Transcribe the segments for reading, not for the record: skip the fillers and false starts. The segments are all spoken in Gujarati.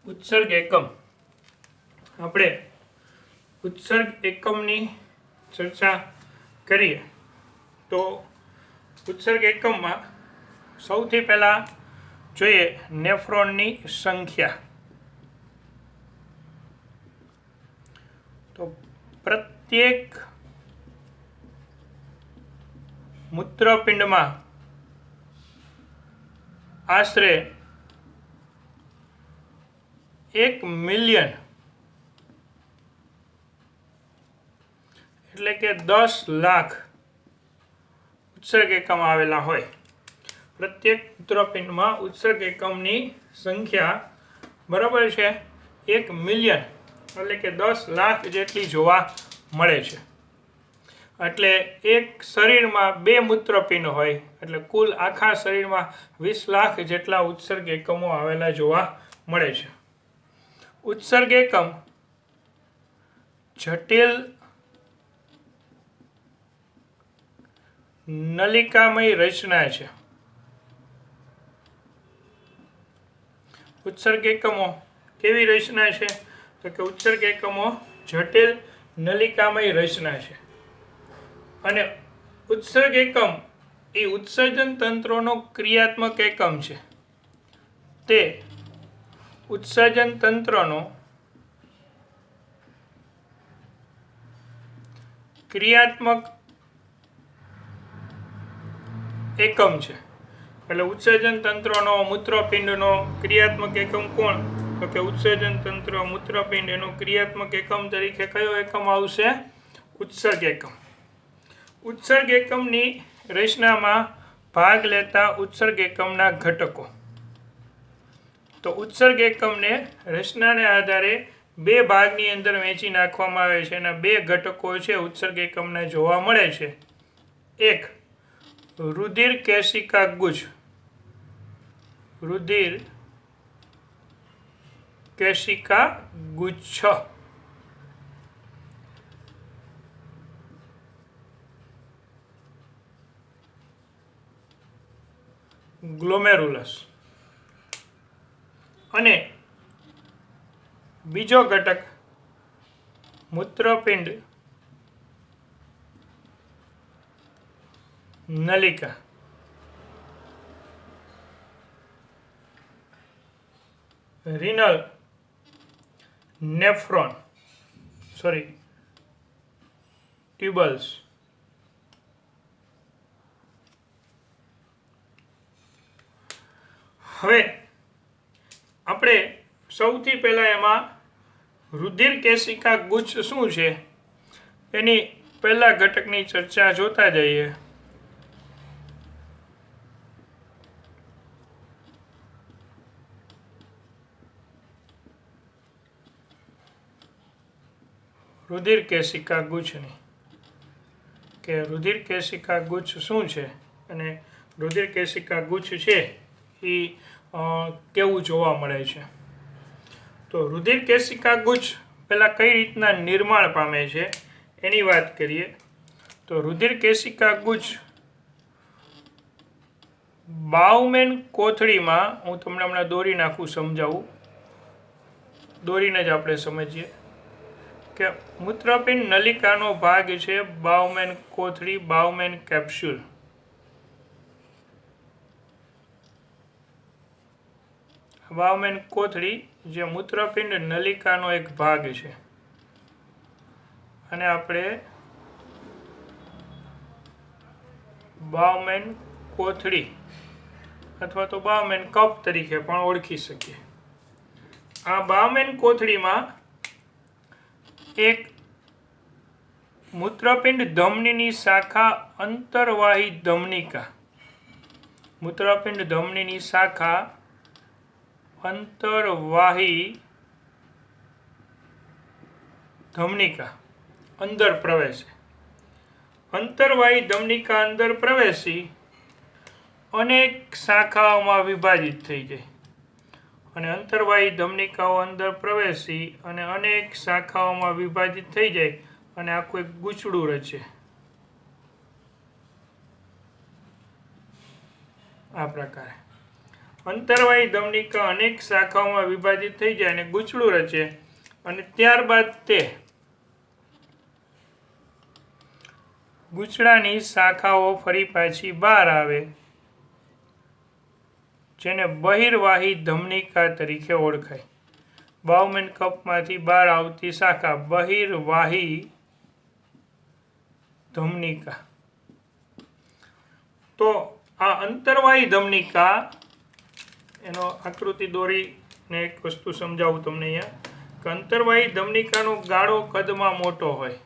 ઉત્સર્ગ એકમ આપણે ઉત્સર્ગ એકમની ચર્ચા કરીએ તો ઉત્સર્ગ એકમમાં સૌથી પહેલા જોઈએ નેફ્રોનની સંખ્યા। તો પ્રત્યેક મૂત્રપિંડમાં આશરે 1 મિલિયન એટલે કે 10 લાખ ઉત્સર્ગ એકમ આવેલા હોય। પ્રત્યેક મૂત્રપિંડમાં ઉત્સર્ગ એકમની સંખ્યા બરાબર છે 1 મિલિયન એટલે કે 10 લાખ જેટલી જોવા મળે છે। એટલે એક શરીરમાં 2 મૂત્રપિંડ હોય એટલે કુલ આખા શરીરમાં 20 લાખ જેટલા ઉત્સર્ગ એકમો આવેલા જોવા મળે છે। ઉત્સર્ગ એકમ જટિલ નલિકામય રચના છે। ઉત્સર્ગ એકમો કેવી રચના છે તો કે ઉત્સર્ગ એકમો જટિલ નલિકામય રચના છે અને ઉત્સર્ગ એકમ એ ઉત્સર્જન તંત્રનો ક્રિયાત્મક એકમ છે। તે ઉત્સર્જન તંત્રનો ક્રિયાત્મક એકમ છે। એટલે ઉત્સર્જન તંત્રનો મૂત્રપિંડનો ક્રિયાત્મક એકમ કોણ તો કે ઉત્સર્જન તંત્ર મૂત્રપિંડ એનો ક્રિયાત્મક એકમ તરીકે કયો એકમ આવશે ઉત્સર્ગ એકમ। ઉત્સર્ગ એકમની રચનામાં ભાગ લેતા ઉત્સર્ગ એકમના ઘટકો। તો ઉત્સર્ગ એકમને રચનાને આધારે 2 ભાગની અંદર વહેંચી નાખવામાં આવે છે અને 2 ઘટકો છે ઉત્સર્ગ એકમના જોવા મળે છે। એક રુધિર કેશિકા ગુચ્છ રુધિર કેશિકા ગુચ્છ ગ્લોમેરુલસ અને બીજો ઘટક મૂત્રપિંડ નલિકા રીનલ નેફ્રોન ટ્યુબલ્સ। હવે આપણે સૌથી પહેલા એમાં રુધિર કેશિકા ગુચ્છ શું છે એની પહેલા ઘટકની ચર્ચા જોતા જઈએ। રુધિર કેશિકા ગુચ્છની કે રુધિર કેશિકા ગુચ્છ શું છે અને રુધિર કેશિકા ગુચ્છ છે એ કેવું જોવા મળે છે। તો રુધિર કેશિકા ગુચ્છ પહેલા કઈ રીતના નિર્માણ પામે છે એની વાત કરીએ। તો રુધિર કેશિકા ગુચ્છ બાઉમેન કોથળીમાં હું તમને હમણાં દોરી નાખું સમજાવું દોરીને જ આપણે સમજીએ કે મૂત્રપિંડ નલિકાનો ભાગ છે બાઉમેન કોથળી બાઉમેન કેપ્સ્યુલ। બાઉમેન કોથળી જે મૂત્રપિંડ નલિકાનો એક ભાગ છે અને આપણે બાઉમેન કોથળી અથવા તો બાઉમેન કપ તરીકે પણ ઓળખી શકીએ। આ બાઉમેન કોથળીમાં એક મૂત્રપિંડ ધમનીની શાખા અંતર્વાહી ધમનિકા મૂત્રપિંડ ધમનીની શાખા અંતર્વાહી ધમનિકા અંદર પ્રવેશે। અંતર્વાહી ધમનિકા અંદર પ્રવેશી અનેક શાખાઓમાં વિભાજિત થઈ જાય અને અંતર્વાહી ધમનિકાઓ અંદર પ્રવેશી અને અનેક શાખાઓમાં વિભાજિત થઈ જાય અને આખું એક ગૂંચળું રચે। આ પ્રકારે અંતર્વાહી ધમનિકા અનેક શાખાઓમાં વિભાજિત થઈ જાય અને ગૂંચળું રચે અને ત્યારબાદ તે ગૂંચળાની શાખાઓ ફરી પાછી બહાર આવે, જેને બહિર્વાહી ધમનિકા તરીકે ઓળખાય. બાઉમેન કપમાંથી બહાર આવતી શાખા બહિર્વાહી ધમનિકા. તો આ અંતર્વાહી ધમનિકા, એનો આકૃતિ દોરીને એક વસ્તુ સમજાવું તમને અહીંયા, કે અંતર્વાહી ધમનિકાનો ગાળો કદમાં મોટો હોય,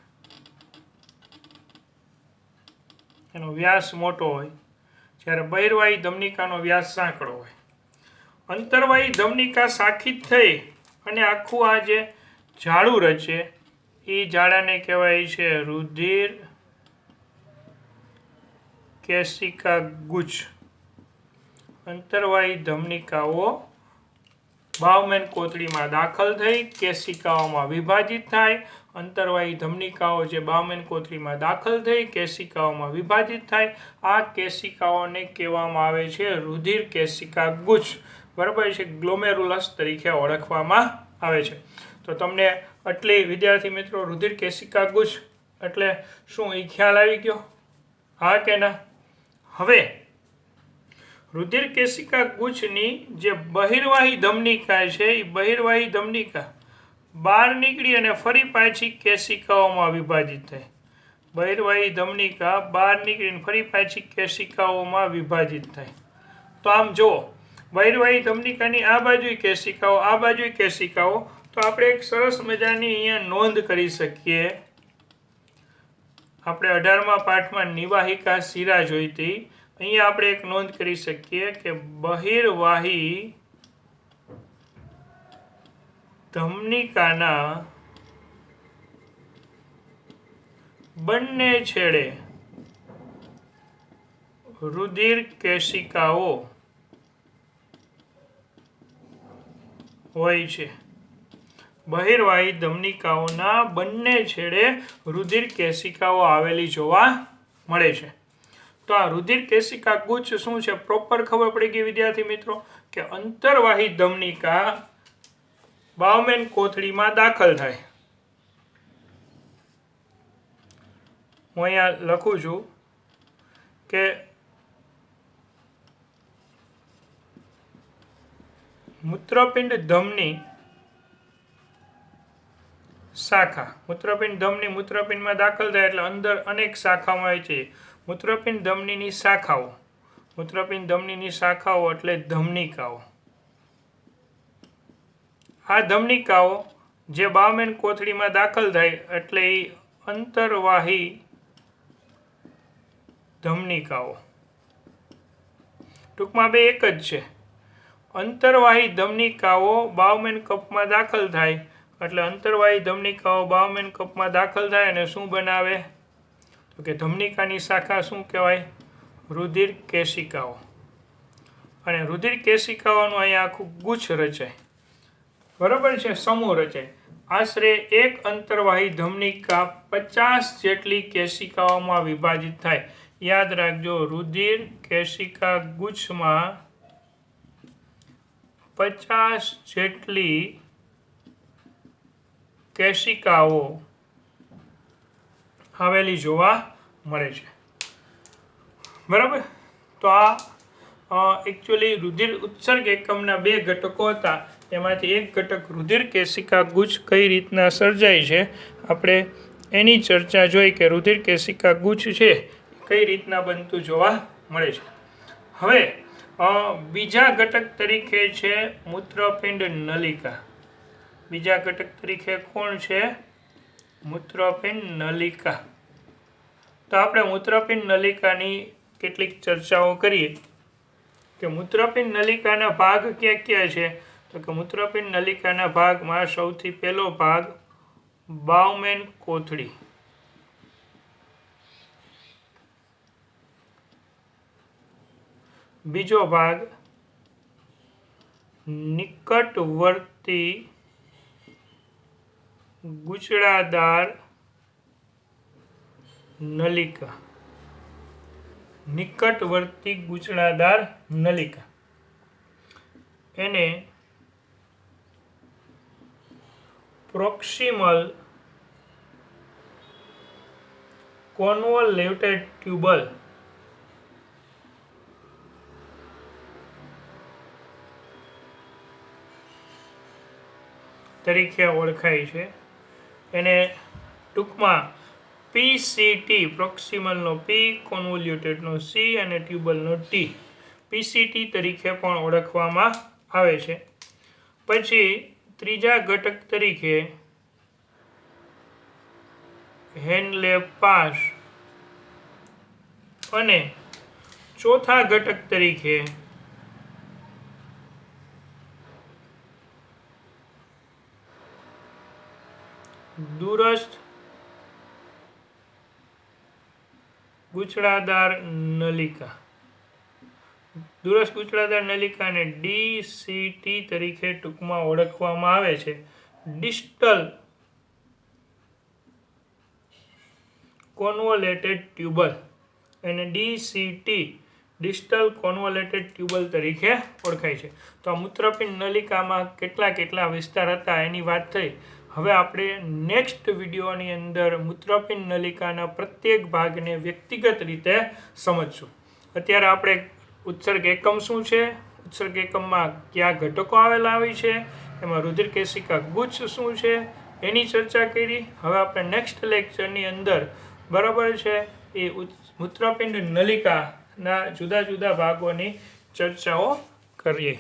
એનો વ્યાસ મોટો હોય, જ્યારે બહિર્વાહી ધમનિકાનો વ્યાસ સાંકડો હોય. અંતર્વાહી ધમનિકા શાખિત થઈ અને આખું આ જે જાળું રચે એ જાળાને કહેવાય છે રુધિર કેશિકા ગુચ્છ. અંતર્વાહી ધમનિકાઓ બાઉમેન કોથળીમાં દાખલ થઈ કેશિકાઓમાં વિભાજિત થાય. અંતર્વાહી ધમનિકાઓ જે બાઉમેન કોથળીમાં દાખલ થઈ કેશિકાઓમાં વિભાજિત થાય, આ કેશિકાઓને કહેવામાં આવે છે રુધિર કેશિકા ગુચ્છ. બરાબર છે, ગ્લોમેરુલસ તરીકે ઓળખવામાં આવે છે. તો તમને આટલી વિદ્યાર્થી મિત્રો રુધિર કેશિકા ગુચ્છ એટલે શું એ ખ્યાલ આવી ગયો? હા કે ના? હવે રુધિર કેશિકા ગુચ્છની જે બહિર્વાહી ધમનિકા છે એ બહિર્વાહી ધમનિકા બહાર નીકળી અને ફરી પાછી કેશિકાઓમાં વિભાજિત થાય. બહિર્વાહી ધમનિકા બહાર નીકળીને ફરી પાછી કેશિકાઓમાં વિભાજિત થાય. તો આમ જુઓ, બહિર્વાહી ધમનિકાની આ બાજુ કેશિકાઓ, આ બાજુ કેશિકાઓ. તો આપણે એક સરસ મજાની અહીંયા નોંધ કરી શકીએ. આપણે 18મા પાઠમાં નિવાહિકા શિરા જોઈ હતી. અહીંયા આપણે એક નોંધ કરી શકીએ કે બહિર્વાહી ધમનિકાના બંને છેડે રુધિર કેશિકાઓ હોય છે. બહિર્વાહી ધમનિકાઓના બંને છેડે રુધિર કેશિકાઓ આવેલી જોવા મળે છે. તો આ રુધિર કેશિકા ગુચ્છ શું છે પ્રોપર ખબર પડી ગઈ વિદ્યાર્થી મિત્રો, કે અંતર્વાહી ધમનિકા બાઉમેન કોથળીમાં દાખલ થાય. હું અહીંયા લખું છું કે મૂત્રપિંડ ધમની શાખા. મૂત્રપિંડ ધમની મૂત્રપિંડમાં દાખલ થાય એટલે અંદર અનેક શાખામાં હોય છે. મૂત્રપિંડ ધમનીની શાખાઓ, મૂત્રપિંડ ધમનીની શાખાઓ એટલે ધમનિકાઓ. આ ધમનિકાઓ જે બાઉમેન કોથળીમાં દાખલ થાય એટલે એ અંતર્વાહી ધમનિકાઓ. ટૂંકમાં બે એક જ છે. અંતર્વાહી ધમનિકાઓ બાઉમેન કપમાં દાખલ થાય એટલે અંતર્વાહી ધમનિકાઓ બાઉમેન કપમાં દાખલ થાય અને શું બનાવે? તો કે ધમનિકાની શાખા શું કહેવાય? રુધિર કેશિકાઓ. અને રુધિર કેશિકાઓનું અહીંયા આખું ગુચ્છ રચાય. બરાબર છે, સમૂહ રચાય. આશરે એક અંતર્વાહી ધમનિકા 50 જેટલી કેશિકાઓમાં વિભાજિત થાય. યાદ રાખજો, રુધિર કેશિકા ગુચ્છમાં 50 જેટલી કેશિકાઓ આવેલી જોવા મળે છે. બરાબર. તો આ એકચ્યુઅલી રુધિર ઉત્સર્ગ એકમના બે ઘટકો હતા. એમાંથી એક ઘટક રુધિર કેશિકા ગુચ્છ કઈ રીતના સર્જાય છે, આપણે એની ચર્ચા જોઈ કે રુધિર કેશિકા ગુચ્છ છે કઈ રીતના બનતું જોવા મળે છે. હવે બીજા ઘટક તરીકે છે મૂત્રપિંડ નલિકા. બીજા ઘટક તરીકે કોણ છે? મૂત્રપિંડ નલિકા. તો આપણે મૂત્રપિંડ નલિકાની કેટલીક ચર્ચાઓ કરીએ કે મૂત્રપિંડ નલિકાના ભાગ ક્યાં ક્યાં છે. તો કે મૂત્રપિંડ નલિકાના ભાગમાં સૌથી પહેલો ભાગ બાઉમેન કોથળી. બીજો ભાગ નિકટવર્તી ગૂંચળાદાર નલિકા. નિકટવર્તી ગૂંચળાદાર નલિકા. એને પ્રોક્સિમલ કોન્વોલ્યુટેડ ટ્યુબલ તરીકે ઓળખાય છે. એને ટૂંકમાં પીસીટી, પ્રોક્સિમલનો પી, કોન્વોલ્યુટેડનો સી અને ટ્યુબલનો ટી, પીસીટી તરીકે પણ ઓળખવામાં આવે છે. પછી ત્રીજા ઘટક તરીકે હેનલે પાસ અને ચોથા ઘટક તરીકે દૂરસ્થ ગૂંચળાદાર નલિકા, દૂરસ્થ ગૂંચળાદાર નલિકાને ડીસીટી તરીકે ટૂંકમાં ઓળખવામાં આવે છે. ડિસ્ટલ કોન્વોલેટેડ ટ્યુબલ અને ડીસીટી, ડિસ્ટલ કોન્વોલેટેડ ટ્યુબલ તરીકે ઓળખાય છે. તો આ મૂત્રપિંડ નલિકામાં કેટલા વિસ્તાર હતા એની વાત થઈ. હવે આપણે નેક્સ્ટ વિડીયોની અંદર મૂત્રપિંડ નલિકાના પ્રત્યેક ભાગને વ્યક્તિગત રીતે સમજશું. અત્યારે આપણે ઉત્સર્ગ એકમ શું છે, ઉત્સર્ગ એકમમાં કયા ઘટકો આવેલા હોય છે, એમાં રુધિરકેશિકા ગુચ્છ શું છે એની ચર્ચા કરી. હવે આપણે નેક્સ્ટ લેક્ચરની અંદર બરાબર છે એ મૂત્રપિંડ નલિકાના જુદા જુદા ભાગોની ચર્ચાઓ કરીએ.